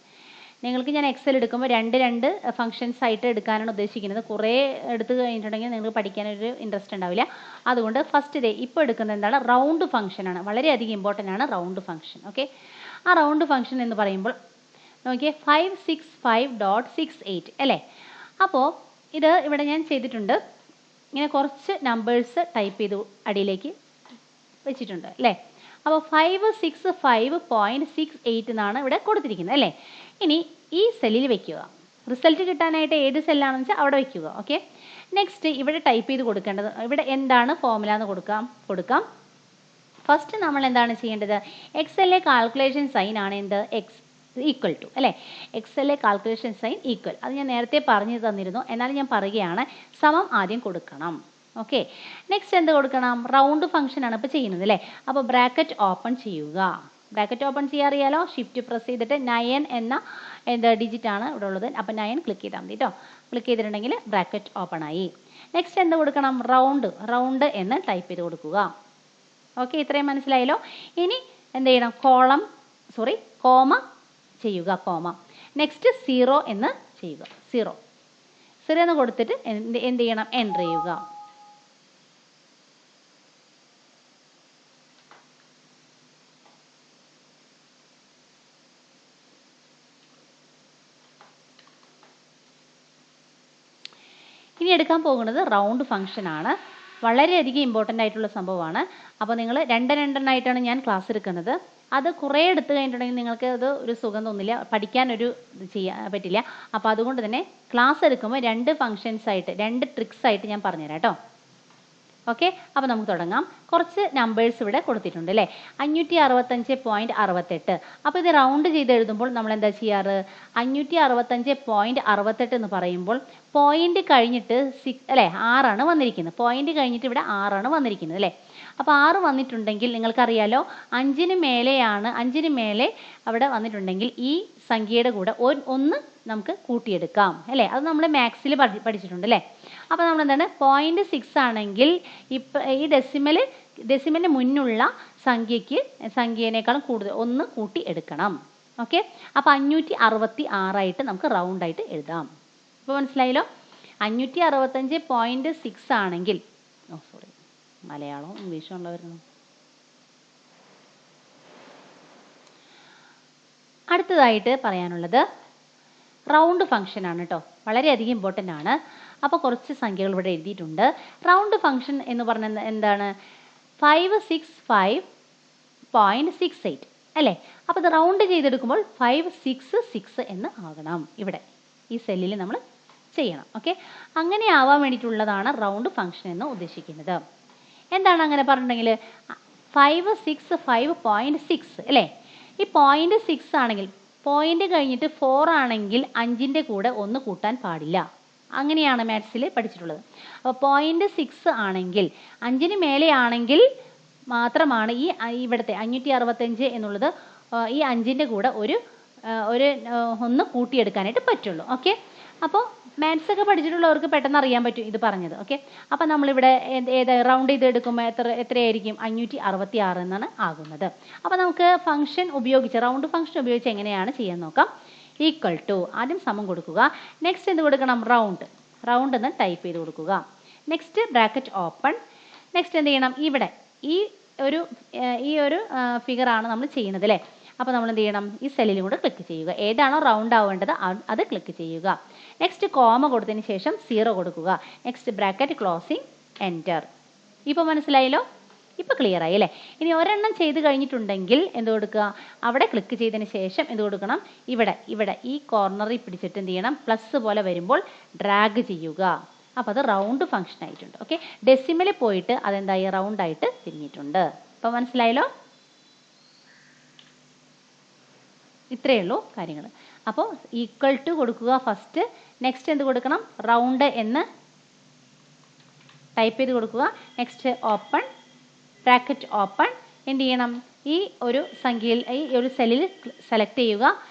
നിങ്ങൾക്ക് ഞാൻ എക്സൽ എടുക്കുമ്പോൾ 2 ഫങ്ഷൻസ് ആയിട്ട് എടുക്കാനാണ് ഉദ്ദേശിക്കുന്നത്. കുറേ എടുത്തു കഴിഞ്ഞിട്ടുണ്ടെങ്കിൽ നിങ്ങൾക്ക് പഠിക്കാനൊരു ഇൻട്രസ്റ്റ് ഉണ്ടാവില്ല. അതുകൊണ്ട് ഫസ്റ്റ് ഇപ്പോൾ എടുക്കുന്നത് എന്താണ്, റൗണ്ട് ഫങ്ഷനാണ്. വളരെയധികം ഇമ്പോർട്ടൻ്റ് ആണ് റൗണ്ട് ഫങ്ഷൻ. ഓക്കെ, ആ റൗണ്ട് ഫങ്ഷൻ എന്ന് പറയുമ്പോൾ നോക്കിയേ 565.68 അല്ലേ. അപ്പോൾ ഇവിടെ ഞാൻ ചെയ്തിട്ടുണ്ട്, ഇങ്ങനെ കുറച്ച് നമ്പേഴ്സ് ടൈപ്പ് ചെയ്ത് അടിയിലേക്ക് വെച്ചിട്ടുണ്ട് അല്ലേ. അപ്പോൾ 565.68 എന്നാണ് ഇവിടെ കൊടുത്തിരിക്കുന്നത് അല്ലേ. ഇനി ഈ സെല്ലിൽ വെക്കുക. റിസൾട്ട് കിട്ടാനായിട്ട് ഏത് സെല്ലാണെന്ന് വെച്ചാൽ അവിടെ വെക്കുക. ഓക്കെ, നെക്സ്റ്റ് ഇവിടെ ടൈപ്പ് ചെയ്ത് കൊടുക്കേണ്ടത്, ഇവിടെ എന്താണ് ഫോർമുല എന്ന് കൊടുക്കാം. ഫസ്റ്റ് നമ്മൾ എന്താണ് ചെയ്യേണ്ടത്, എക്സലിലെ കാൽക്കുലേഷൻ സൈൻ ആണ് എന്ത്, എക്സ് ഈക്വൽ ടു അല്ലേ. എക്സലിലെ കാൽക്കുലേഷൻ സൈൻ ഈക്വൽ, അത് ഞാൻ നേരത്തെ പറഞ്ഞു തന്നിരുന്നു, എന്നാലും ഞാൻ പറയുകയാണ്, സമം ആദ്യം കൊടുക്കണം. ഓക്കെ, നെക്സ്റ്റ് എന്ത് കൊടുക്കണം, റൗണ്ട് ഫംഗ്ഷൻ ആണ് ഇപ്പോൾ ചെയ്യുന്നത് അല്ലേ. അപ്പോൾ ബ്രാക്കറ്റ് ഓപ്പൺ ചെയ്യുക. ബ്രാക്കറ്റ് ഓപ്പൺ ചെയ്യാൻ അറിയാലോ, ഷിഫ്റ്റ് പ്രസ് ചെയ്തിട്ട് 9 എന്ന ഡിജിറ്റ് ആണ് ഇവിടെ ഉള്ളത്. അപ്പോൾ 9 ക്ലിക്ക് ചെയ്താൽ മതി കേട്ടോ. ക്ലിക്ക് ചെയ്തിട്ടുണ്ടെങ്കിൽ ബ്രാക്കറ്റ് ഓപ്പൺ ആയി. നെക്സ്റ്റ് എന്ത് കൊടുക്കണം, റൗണ്ട് എന്ന് ടൈപ്പ് ചെയ്ത് കൊടുക്കുക. ഓക്കെ, ഇത്രയും മനസ്സിലായല്ലോ. ഇനി എന്ത് ചെയ്യണം, കോമ ചെയ്യുക, കോമ. നെക്സ്റ്റ് 0 എന്ന് ചെയ്യുക. 0 എന്ന് കൊടുത്തിട്ട് എന്ത് ചെയ്യണം, എൻ്റർ ചെയ്യുക. ഇനി എടുക്കാൻ പോകുന്നത് റൗണ്ട് ഫംഗ്ഷൻ ആണ്. വളരെയധികം ഇമ്പോർട്ടൻ്റ് ആയിട്ടുള്ള സംഭവമാണ്. അപ്പോൾ നിങ്ങൾ രണ്ടെണ്ണമായിട്ടാണ് ഞാൻ ക്ലാസ് എടുക്കുന്നത്. അത് കുറേ എടുത്തു കഴിഞ്ഞിട്ടുണ്ടെങ്കിൽ നിങ്ങൾക്ക് അത് ഒരു സുഖം തോന്നില്ല, പഠിക്കാനൊരു ചെയ്യാൻ പറ്റില്ല. അപ്പോൾ അതുകൊണ്ട് തന്നെ ക്ലാസ് എടുക്കുമ്പോൾ 2 ഫങ്ഷൻസ് ആയിട്ട് 2 ട്രിക്സ് ആയിട്ട് ഞാൻ പറഞ്ഞുതരാം കേട്ടോ. ഓക്കെ, അപ്പോൾ നമുക്ക് തുടങ്ങാം. കുറച്ച് നമ്പേഴ്സ് ഇവിടെ കൊടുത്തിട്ടുണ്ട് അല്ലേ. 565.68. അപ്പോൾ ഇത് റൗണ്ട് ചെയ്ത് എഴുതുമ്പോൾ നമ്മൾ എന്താ ചെയ്യാറ്? 565.68 എന്ന് പറയുമ്പോൾ പോയിന്റ് കഴിഞ്ഞിട്ട് അല്ലേ 6 വന്നിരിക്കുന്നത്. പോയിന്റ് കഴിഞ്ഞിട്ട് ഇവിടെ 6 വന്നിരിക്കുന്നത് അല്ലേ. അപ്പോൾ 6 വന്നിട്ടുണ്ടെങ്കിൽ നിങ്ങൾക്കറിയാലോ 5 മേലെ അവിടെ വന്നിട്ടുണ്ടെങ്കിൽ ഈ സംഖ്യയുടെ കൂടെ ഒന്ന് നമുക്ക് കൂട്ടിയെടുക്കാം അല്ലേ. അത് നമ്മൾ മാത്സിൽ പഠിച്ചിട്ടുണ്ട് അല്ലേ. അപ്പോൾ നമ്മൾ എന്താണ് 0.6 ആണെങ്കിൽ ഈ ഡെസിമലിന് മുന്നുള്ള സംഖ്യേനേക്കാളും കൂടുതൽ ഒന്ന് കൂട്ടി എടുക്കണം. ഓക്കെ, അപ്പോൾ 566 നമുക്ക് റൗണ്ട് ആയിട്ട് എഴുതാം. ഇപ്പോൾ മനസ്സിലായല്ലോ. 565.6 ആണെങ്കിൽ മലയാളവും ഇംഗ്ലീഷും ഉള്ളവരുന്നു. അടുത്തതായിട്ട് പറയാനുള്ളത് റൗണ്ട് ഫംഗ്ഷൻ ആണ് കേട്ടോ. വളരെയധികം ഇമ്പോർട്ടൻ്റ് ആണ്. അപ്പോൾ കുറച്ച് സംഖ്യകൾ ഇവിടെ എഴുതിയിട്ടുണ്ട്. റൗണ്ട് ഫംഗ്ഷൻ എന്ന് പറഞ്ഞാൽ എന്താണ്? 565.68 അല്ലേ. അപ്പോൾ ഇത് റൗണ്ട് ചെയ്തെടുക്കുമ്പോൾ 566 എന്ന് ആകണം. ഇവിടെ ഈ സെല്ലിൽ നമ്മൾ ചെയ്യണം. ഓക്കെ, അങ്ങനെ ആവാൻ വേണ്ടിയിട്ടുള്ളതാണ് റൗണ്ട് ഫംഗ്ഷൻ എന്ന് ഉദ്ദേശിക്കുന്നത്. എന്താണ് അങ്ങനെ പറഞ്ഞിട്ടുണ്ടെങ്കിൽ 565.6 അല്ലേ. ഈ 0.6 ആണെങ്കിൽ പോയിന്റ് കഴിഞ്ഞിട്ട് 4 ആണെങ്കിൽ 5ൻ്റെ കൂടെ 1 കൂട്ടാൻ പാടില്ല. അങ്ങനെയാണ് മാത്സിൽ പഠിച്ചിട്ടുള്ളത്. അപ്പോൾ 0.6 ആണെങ്കിൽ 5ന് മേലെ ആണെങ്കിൽ മാത്രമാണ് ഈ ഇവിടുത്തെ 565 എന്നുള്ളത് ഈ 5ൻ്റെ കൂടെ ഒരു 1 കൂട്ടിയെടുക്കാനായിട്ട് പറ്റുള്ളൂ. ഓക്കെ, അപ്പോൾ മാത്സ് ഒക്കെ പഠിച്ചിട്ടുള്ളവർക്ക് പെട്ടെന്ന് അറിയാൻ പറ്റും ഇത് പറഞ്ഞത്. ഓക്കെ, അപ്പോൾ നമ്മളിവിടെ റൗണ്ട് ചെയ്ത് എടുക്കുമ്പോൾ എത്രയായിരിക്കും? 566 എന്നാണ് ആകുന്നത്. അപ്പോൾ നമുക്ക് ഫംഗ്ഷൻ ഉപയോഗിച്ച് റൗണ്ട് ഫംഗ്ഷൻ ഉപയോഗിച്ച് എങ്ങനെയാണ് ചെയ്യാൻ നോക്കാം. ഈക്വൽ ടു ആദ്യം സമം കൊടുക്കുക. നെക്സ്റ്റ് എന്ത് കൊടുക്കണം? റൗണ്ട് എന്ന് ടൈപ്പ് ചെയ്ത് കൊടുക്കുക. Next bracket open. നെക്സ്റ്റ് എന്ത് ചെയ്യണം? ഇവിടെ ഈ ഒരു ഫിഗറാണ് നമ്മൾ ചെയ്യുന്നത് അല്ലേ. അപ്പോൾ നമ്മൾ എന്ത് ചെയ്യണം? ഈ സെല്ലിലും കൂടെ ക്ലിക്ക് ചെയ്യുക. ഏതാണോ റൗണ്ട് ആവേണ്ടത് അത് ക്ലിക്ക് ചെയ്യുക. നെക്സ്റ്റ് കോമ കൊടുത്തതിന് ശേഷം 0 കൊടുക്കുക. Next bracket closing enter. ഇപ്പോൾ മനസ്സിലായല്ലോ. ഇപ്പോൾ ക്ലിയർ ആയി അല്ലേ. ഇനി ഒരെണ്ണം ചെയ്ത് കഴിഞ്ഞിട്ടുണ്ടെങ്കിൽ എന്ത് കൊടുക്കുക? അവിടെ ക്ലിക്ക് ചെയ്തതിന് ശേഷം എന്ത് കൊടുക്കണം? ഇവിടെ ഈ കോർണറിൽ പിടിച്ചിട്ട് എന്ത് ചെയ്യണം? പ്ലസ് പോലെ വരുമ്പോൾ ഡ്രാഗ് ചെയ്യുക. അപ്പോൾ അത് റൗണ്ട് ഫംഗ്ഷൻ ആയിട്ടുണ്ട്. ഓക്കെ, ഡെസിമലിൽ പോയിട്ട് അതെന്തായി? റൗണ്ട് ആയിട്ട് തിരിഞ്ഞിട്ടുണ്ട്. അപ്പോൾ മനസ്സിലായല്ലോ. ഇത്രയേ ഉള്ളൂ കാര്യങ്ങൾ. അപ്പോൾ ഈക്വൽ ടു കൊടുക്കുക ഫസ്റ്റ്. നെക്സ്റ്റ് എന്ത് കൊടുക്കണം? റൗണ്ട് എന്ന് ടൈപ്പ് ചെയ്ത് കൊടുക്കുക. Next open, bracket open. എന്ത് ചെയ്യണം? ഈ ഒരു സംഖ്യയിൽ ഈ ഒരു സെല്ലിൽ സെലക്ട് ചെയ്യുക.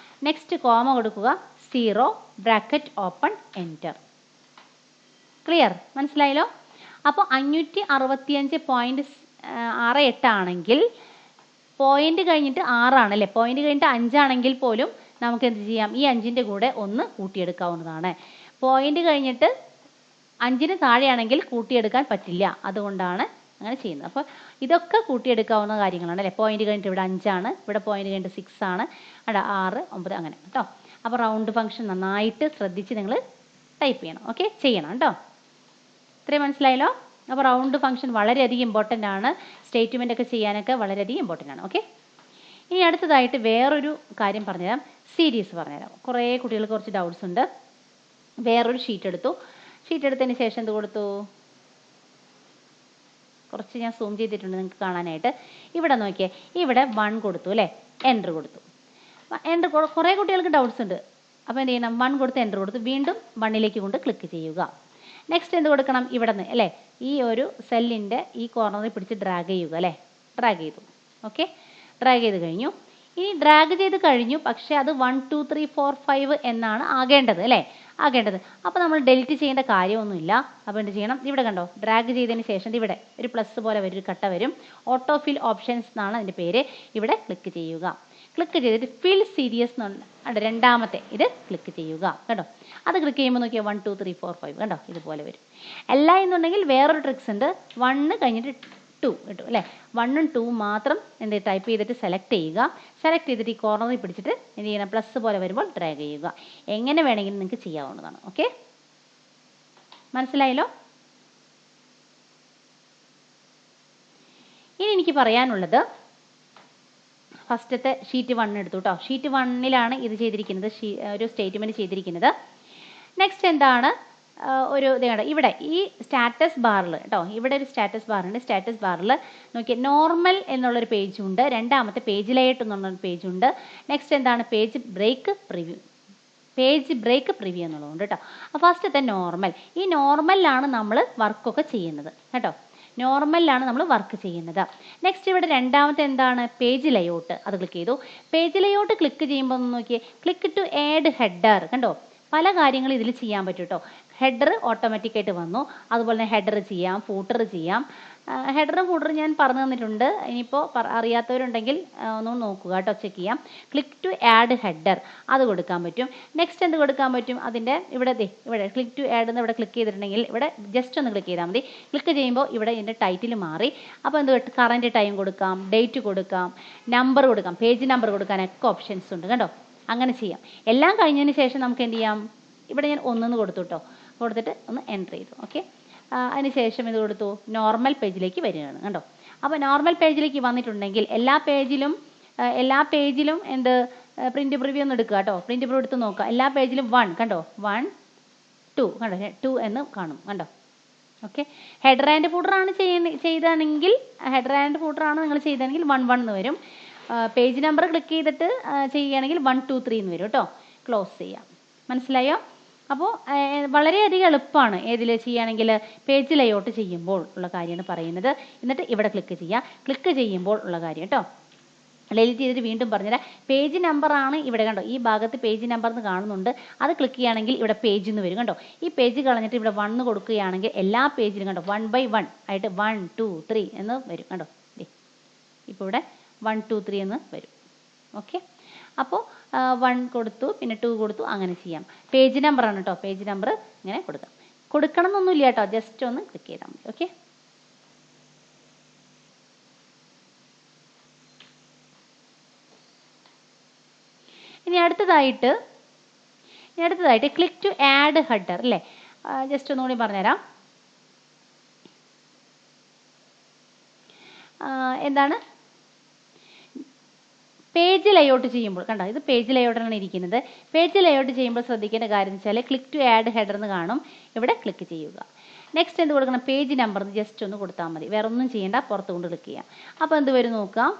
നെക്സ്റ്റ് കോമ കൊടുക്കുക. 0 ബ്രാക്കറ്റ് ഓപ്പൺ എൻറ്റർ. ക്ലിയർ? മനസ്സിലായല്ലോ. അപ്പോൾ 565.68 ആണെങ്കിൽ പോയിന്റ് കഴിഞ്ഞിട്ട് 6 ആണല്ലേ. പോയിന്റ് കഴിഞ്ഞിട്ട് 5 ആണെങ്കിൽ പോലും നമുക്ക് എന്ത് ചെയ്യാം? ഈ 5ൻ്റെ കൂടെ 1 കൂട്ടിയെടുക്കാവുന്നതാണ്. പോയിന്റ് കഴിഞ്ഞിട്ട് 5ന് താഴെയാണെങ്കിൽ കൂട്ടിയെടുക്കാൻ പറ്റില്ല. അതുകൊണ്ടാണ് അങ്ങനെ ചെയ്യുന്നത്. അപ്പോൾ ഇതൊക്കെ കൂട്ടിയെടുക്കാവുന്ന കാര്യങ്ങളാണ് അല്ലേ. പോയിന്റ് കഴിഞ്ഞിട്ട് ഇവിടെ 5 ആണ്, ഇവിടെ പോയിന്റ് കഴിഞ്ഞിട്ട് 6 ആണ്, അവിടെ 6, 9 അങ്ങനെ കേട്ടോ. അപ്പോൾ റൗണ്ട് ഫംഗ്ഷൻ നന്നായിട്ട് ശ്രദ്ധിച്ച് നിങ്ങൾ ടൈപ്പ് ചെയ്യണം. ഓക്കെ, ചെയ്യണം കേട്ടോ. ഇത്രയും മനസ്സിലായല്ലോ. അപ്പോൾ റൗണ്ട് ഫംഗ്ഷൻ വളരെയധികം ഇമ്പോർട്ടൻ്റ് ആണ്. സ്റ്റേറ്റ്മെൻ്റ് ഒക്കെ ചെയ്യാനൊക്കെ വളരെയധികം ഇമ്പോർട്ടൻ്റ് ആണ്. ഓക്കെ, ഇനി അടുത്തതായിട്ട് വേറൊരു കാര്യം പറഞ്ഞുതരാം. സീരീസ് പറഞ്ഞുതരാം. കുറേ കുട്ടികൾക്ക് കുറച്ച് ഡൗട്ട്സ് ഉണ്ട്. വേറൊരു ഷീറ്റ് എടുത്തു. ഷീറ്റ് എടുത്തതിന് ശേഷം എന്ത് കൊടുത്തു? കുറച്ച് ഞാൻ സൂം ചെയ്തിട്ടുണ്ട് നിങ്ങൾക്ക് കാണാനായിട്ട്. ഇവിടെ നോക്കിയേ, ഇവിടെ 1 കൊടുത്തു അല്ലേ. എൻ്റർ കൊടുത്തു. കുറേ കുട്ടികൾക്ക് ഡൗട്ട്സ് ഉണ്ട്. അപ്പോൾ എന്ത് ചെയ്യണം? 1 കൊടുത്ത് എൻ്റർ കൊടുത്ത് വീണ്ടും 1ലേക്ക് കൊണ്ട് ക്ലിക്ക് ചെയ്യുക. നെക്സ്റ്റ് എന്ത് കൊടുക്കണം? ഇവിടെ നിന്ന് അല്ലേ ഈ ഒരു സെല്ലിൻ്റെ ഈ കോർണറിൽ പിടിച്ച് ഡ്രാഗ് ചെയ്യുക അല്ലേ. ഡ്രാഗ് ചെയ്തു. ഓക്കെ, ഡ്രാഗ് ചെയ്ത് കഴിഞ്ഞു. ഇനി ഡ്രാഗ് ചെയ്ത് കഴിഞ്ഞു, പക്ഷേ അത് 1 2 3 4 5 എന്നാണ് ആകേണ്ടത് അല്ലേ. അപ്പോൾ നമ്മൾ ഡെലിറ്റ് ചെയ്യേണ്ട കാര്യമൊന്നുമില്ല. അപ്പോൾ എന്ത് ചെയ്യണം? ഇവിടെ കണ്ടോ, ഡ്രാഗ് ചെയ്തതിന് ശേഷം ഇവിടെ ഒരു പ്ലസ് പോലെ ഒരു കട്ട വരും. ഓട്ടോ ഫിൽ ഓപ്ഷൻസ് എന്നാണ് അതിൻ്റെ പേര്. ഇവിടെ ക്ലിക്ക് ചെയ്യുക. ക്ലിക്ക് ചെയ്തിട്ട് ഫിൽ സീരീസ് എന്നുണ്ട് രണ്ടാമത്തെ ഇത് ക്ലിക്ക് ചെയ്യുക കേട്ടോ. അത് ക്ലിക്ക് ചെയ്യുമ്പോൾ നോക്കിയാൽ 1 2 3 4 5 കണ്ടോ ഇതുപോലെ വരും. അല്ല എന്നുണ്ടെങ്കിൽ വേറൊരു ട്രിക്സ് ഉണ്ട്. 1 കഴിഞ്ഞിട്ട് 2 കിട്ടും അല്ലേ. 1ഉം 2ഉം മാത്രം എന്ത് ടൈപ്പ് ചെയ്തിട്ട് സെലക്ട് ചെയ്യുക. സെലക്ട് ചെയ്തിട്ട് ഈ കോർണറിൽ പിടിച്ചിട്ട് എന്ത് ചെയ്യണം? പ്ലസ് പോലെ വരുമ്പോൾ ഡ്രാഗ് ചെയ്യുക. എങ്ങനെ വേണമെങ്കിലും നിങ്ങൾക്ക് ചെയ്യാവുന്നതാണ്. ഓക്കെ, മനസ്സിലായല്ലോ. ഇനി എനിക്ക് പറയാനുള്ളത് ഫസ്റ്റത്തെ ഷീറ്റ് 1 എടുത്തു കേട്ടോ. ഷീറ്റ് 1ലാണ് ഇത് ചെയ്തിരിക്കുന്നത്, ഒരു സ്റ്റേറ്റ്മെൻറ്റ് ചെയ്തിരിക്കുന്നത്. നെക്സ്റ്റ് എന്താണ്? ഒരു ഇത് കണ്ടോ ഇവിടെ ഈ സ്റ്റാറ്റസ് ബാറിൽ കേട്ടോ, ഇവിടെ ഒരു സ്റ്റാറ്റസ് ബാറുണ്ട്. സ്റ്റാറ്റസ് ബാറിൽ നോക്കിയാൽ നോർമൽ എന്നുള്ളൊരു പേജുണ്ട്, രണ്ടാമത്തെ പേജ് ലേഔട്ട് എന്നുള്ളൊരു പേജുണ്ട്. നെക്സ്റ്റ് എന്താണ് പേജ് ബ്രേക്ക് പ്രിവ്യൂ എന്നുള്ളതുണ്ട് കേട്ടോ. അപ്പോൾ ഫസ്റ്റത്തെ നോർമൽ, ഈ നോർമലിലാണ് നമ്മൾ വർക്കൊക്കെ ചെയ്യുന്നത് കേട്ടോ, നോർമലിലാണ് നമ്മൾ വർക്ക് ചെയ്യുന്നത്. നെക്സ്റ്റ് ഇവിടെ രണ്ടാമത്തെ എന്താണ് പേജ് ലേഔട്ട്, അത് ക്ലിക്ക് ചെയ്തു. പേജ് ലേഔട്ട് ക്ലിക്ക് ചെയ്യുമ്പോൾ ഒന്ന് നോക്കിയേ, ക്ലിക്ക് ടു ആഡ് ഹെഡർ കണ്ടോ, പല കാര്യങ്ങളും ഇതിൽ ചെയ്യാൻ പറ്റും കേട്ടോ. ഹെഡർ ഓട്ടോമാറ്റിക്കായിട്ട് വന്നു, അതുപോലെ തന്നെ ഹെഡർ ചെയ്യാം, ഫൂട്ടർ ചെയ്യാം. ഹെഡറും ഫൂട്ടറും ഞാൻ പറഞ്ഞു തന്നിട്ടുണ്ട്, ഇനിയിപ്പോൾ അറിയാത്തവരുണ്ടെങ്കിൽ ഒന്ന് നോക്കുക കേട്ടോ, ചെക്ക് ചെയ്യാം. ക്ലിക്ക് ടു ആഡ് ഹെഡർ അത് കൊടുക്കാൻ പറ്റും. നെക്സ്റ്റ് എന്ത് കൊടുക്കാൻ പറ്റും, അതിൻ്റെ ഇവിടെ ക്ലിക്ക് ടു ആഡ് എന്ന് ഇവിടെ ക്ലിക്ക് ചെയ്തിട്ടുണ്ടെങ്കിൽ ഇവിടെ ജസ്റ്റ് ഒന്ന് ക്ലിക്ക് ചെയ്താൽ മതി. ക്ലിക്ക് ചെയ്യുമ്പോൾ ഇവിടെ ഇതിൻ്റെ ടൈറ്റിൽ മാറി. അപ്പോൾ എന്ത് കറൻറ്റ് ടൈം കൊടുക്കാം, ഡേറ്റ് കൊടുക്കാം, നമ്പർ കൊടുക്കാം, പേജ് നമ്പർ കൊടുക്കാനൊക്കെ ഓപ്ഷൻസ് ഉണ്ട് കേട്ടോ. അങ്ങനെ ചെയ്യാം. എല്ലാം കഴിഞ്ഞതിന് ശേഷം നമുക്ക് എന്ത് ചെയ്യാം, ഇവിടെ ഞാൻ ഒന്നെന്ന് കൊടുത്തു കേട്ടോ, കൊടുത്തിട്ട് ഒന്ന് എൻ്റർ ചെയ്തു. ഓക്കെ, അതിന് ശേഷം ഇത് കൊടുത്തു, നോർമൽ പേജിലേക്ക് വരികയാണ് കണ്ടോ. അപ്പോൾ നോർമൽ പേജിലേക്ക് വന്നിട്ടുണ്ടെങ്കിൽ എല്ലാ പേജിലും എന്ത് പ്രിന്റ് പ്രിവ്യൂ ഒന്ന് എടുക്കുക കേട്ടോ, പ്രിന്റ് പ്രിവ്യൂ എടുത്ത് നോക്കുക. എല്ലാ പേജിലും 1 കണ്ടോ, 1 2 കണ്ടോ, 2 എന്ന് കാണും കണ്ടോ. ഓക്കെ, ഹെഡർ ആൻഡ് ഫൂട്ടർ ആണ് ചെയ്താണെങ്കിൽ, ഹെഡർ ആൻഡ് ഫൂട്ടർ ആണ് നിങ്ങൾ ചെയ്താണെങ്കിൽ 1 1 എന്ന് വരും. പേജ് നമ്പർ ക്ലിക്ക് ചെയ്തിട്ട് ചെയ്യുകയാണെങ്കിൽ 1 2 3 എന്ന് വരും കേട്ടോ. ക്ലോസ് ചെയ്യാം. മനസ്സിലായോ? അപ്പോൾ വളരെയധികം എളുപ്പമാണ് ഏതിൽ ചെയ്യുകയാണെങ്കിൽ പേജ് ലേഔട്ട് ചെയ്യുമ്പോൾ ഉള്ള കാര്യമാണ് പറയുന്നത്. എന്നിട്ട് ഇവിടെ ക്ലിക്ക് ചെയ്യുക, ക്ലിക്ക് ചെയ്യുമ്പോൾ ഉള്ള കാര്യം കേട്ടോ. ഡിലീറ്റ് ചെയ്തിട്ട് വീണ്ടും പറഞ്ഞുതരാം. പേജ് നമ്പറാണ് ഇവിടെ കണ്ടോ, ഈ ഭാഗത്ത് പേജ് നമ്പർ എന്ന് കാണുന്നുണ്ട്, അത് ക്ലിക്ക് ചെയ്യുകയാണെങ്കിൽ ഇവിടെ പേജ് എന്ന് വരും കണ്ടോ. ഈ പേജ് കളഞ്ഞിട്ട് ഇവിടെ 1 കൊടുക്കുകയാണെങ്കിൽ എല്ലാ പേജിലും കണ്ടോ 1 by 1 ആയിട്ട് 1 2 3 എന്ന് വരും കണ്ടോ. ഇപ്പോൾ ഇവിടെ 1 2 3 എന്ന് വരും. ഓക്കെ, അപ്പോൾ 1 കൊടുത്തു, പിന്നെ 2 കൊടുത്തു, അങ്ങനെ ചെയ്യാം. പേജ് നമ്പറാണ് കേട്ടോ, പേജ് നമ്പർ ഇങ്ങനെ കൊടുക്കണം എന്നൊന്നുമില്ല കേട്ടോ, ജസ്റ്റ് ഒന്ന് ക്ലിക്ക് ചെയ്താൽ മതി. ഓക്കെ, ഇനി അടുത്തതായിട്ട് ക്ലിക്ക് ടു ആഡ് ഹെഡർ അല്ലേ, ജസ്റ്റ് ഒന്നുകൂടി പറഞ്ഞുതരാം. എന്താണ് പേജ് ലേഔട്ട് ചെയ്യുമ്പോൾ കണ്ടോ, ഇത് പേജ് ലേഔട്ടാണ് ഇരിക്കുന്നത്. പേജ് ലേഔട്ട് ചെയ്യുമ്പോൾ ശ്രദ്ധിക്കേണ്ട കാര്യം എന്ന് വെച്ചാൽ ക്ലിക്ക് ടു ആഡ് ഹെഡർ എന്ന് കാണും, ഇവിടെ ക്ലിക്ക് ചെയ്യുക. നെക്സ്റ്റ് എന്ത് കൊടുക്കണം, പേജ് നമ്പർ ജസ്റ്റ് ഒന്ന് കൊടുത്താൽ മതി, വേറെ ഒന്നും ചെയ്യേണ്ട, പുറത്ത് കൊണ്ട് ക്ലിക്ക് ചെയ്യാം. അപ്പോൾ എന്ത് വരും നോക്കാം,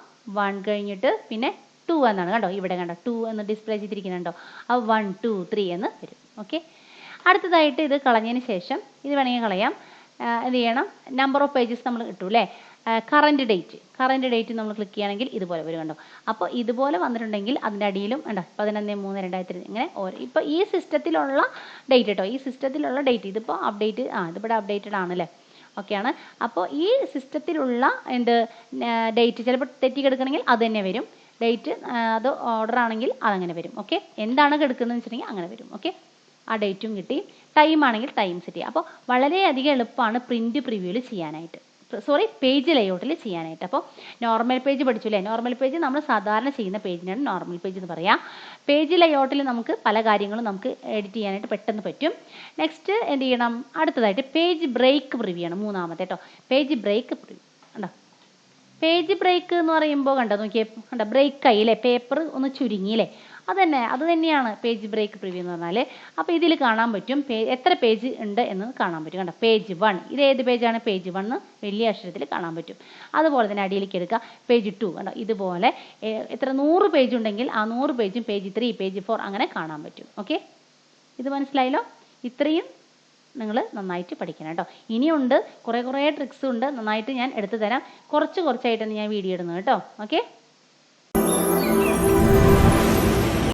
1 കഴിഞ്ഞിട്ട് പിന്നെ 2 എന്നാണ് കണ്ടോ, ഇവിടെ കണ്ടോ 2 എന്ന് ഡിസ്പ്ലേ ചെയ്തിരിക്കുന്നുണ്ടോ. അപ്പോൾ 1 2 3 എന്ന് വരും. ഓക്കെ, അടുത്തതായിട്ട് ഇത് കളഞ്ഞതിന് ശേഷം ഇത് വേണമെങ്കിൽ കളയാം. എന്ത് ചെയ്യണം, നമ്പർ ഓഫ് പേജസ് നമ്മൾ കിട്ടും അല്ലേ. കറൻറ്റ് ഡേറ്റ് നമ്മൾ ക്ലിക്ക് ചെയ്യുകയാണെങ്കിൽ ഇതുപോലെ വരും കണ്ടോ. അപ്പോൾ ഇതുപോലെ വന്നിട്ടുണ്ടെങ്കിൽ അതിൻ്റെ അടിയിലും കണ്ടോ 11/3/2020 ഇങ്ങനെ ഇപ്പോൾ ഈ സിസ്റ്റത്തിലുള്ള ഡേറ്റ് കേട്ടോ, ഈ സിസ്റ്റത്തിലുള്ള ഡേറ്റ് ഇതിപ്പോൾ അപ്ഡേറ്റ് ഇതിവിടെ അപ്ഡേറ്റഡ് ആണല്ലേ. ഓക്കെയാണ്. അപ്പോൾ ഈ സിസ്റ്റത്തിലുള്ള ഡേറ്റ് ചിലപ്പോൾ തെറ്റിക്കെടുക്കണമെങ്കിൽ അത് തന്നെ വരും. ഡേറ്റ് അത് ഓർഡർ ആണെങ്കിൽ അതങ്ങനെ വരും. ഓക്കെ, എന്താണ് കിടക്കുന്നതെന്ന് വെച്ചിട്ടുണ്ടെങ്കിൽ അങ്ങനെ വരും. ഓക്കെ, ആ ഡേറ്റും കിട്ടി. ടൈം ആണെങ്കിൽ ടൈം സെറ്റ് ചെയ്യാം. അപ്പോൾ വളരെയധികം എളുപ്പമാണ് പ്രിന്റ് പ്രിവ്യൂവിൽ ചെയ്യാനായിട്ട്, പേജ് ലേഔട്ടിൽ ചെയ്യാനായിട്ട്. അപ്പോൾ നോർമൽ പേജ് പഠിച്ചു അല്ലേ, നോർമൽ പേജ് നമ്മൾ സാധാരണ ചെയ്യുന്ന പേജിനാണ് നോർമൽ പേജ് എന്ന് പറയാം. പേജ് ലേഔട്ടിൽ നമുക്ക് പല കാര്യങ്ങളും നമുക്ക് എഡിറ്റ് ചെയ്യാനായിട്ട് പെട്ടെന്ന് പറ്റും. നെക്സ്റ്റ് എന്ത് ചെയ്യണം, അടുത്തതായിട്ട് പേജ് ബ്രേക്ക് പ്രിവ്യൂ ആണ് മൂന്നാമത്തെ കേട്ടോ. പേജ് ബ്രേക്ക് പ്രിവ്യൂ കണ്ടോ, പേജ് ബ്രേക്ക് എന്ന് പറയുമ്പോൾ നോക്കിയേ കണ്ടോ, ബ്രേക്ക് ആയി അല്ലേ, പേപ്പർ ഒന്ന് ചുരുങ്ങിയില്ലേ, അത് തന്നെയാണ് പേജ് ബ്രേക്ക് പ്രിവ്യൂ എന്ന് പറഞ്ഞാൽ. അപ്പോൾ ഇതിൽ കാണാൻ പറ്റും എത്ര പേജ് ഉണ്ട് എന്ന് കാണാൻ പറ്റും കണ്ടോ. പേജ് 1, ഇത് ഏത് പേജാണ്, പേജ് 1 വലിയ അക്ഷരത്തിൽ കാണാൻ പറ്റും. അതുപോലെ തന്നെ അടിയിലേക്ക് എടുക്കുക, പേജ് 2 കണ്ടോ, ഇതുപോലെ എത്ര 100 പേജ് ഉണ്ടെങ്കിൽ ആ 100 പേജും പേജ് 3 പേജ് 4 അങ്ങനെ കാണാൻ പറ്റും. ഓക്കെ, ഇത് മനസ്സിലായല്ലോ. ഇത്രയും നിങ്ങൾ നന്നായിട്ട് പഠിക്കണം കേട്ടോ. ഇനിയുണ്ട് കുറേ ട്രിക്സ് ഉണ്ട്, നന്നായിട്ട് ഞാൻ എടുത്തു തരാം. കുറച്ചായിട്ടാണ് ഞാൻ വീഡിയോ ഇടുന്നത് കേട്ടോ. ഓക്കെ.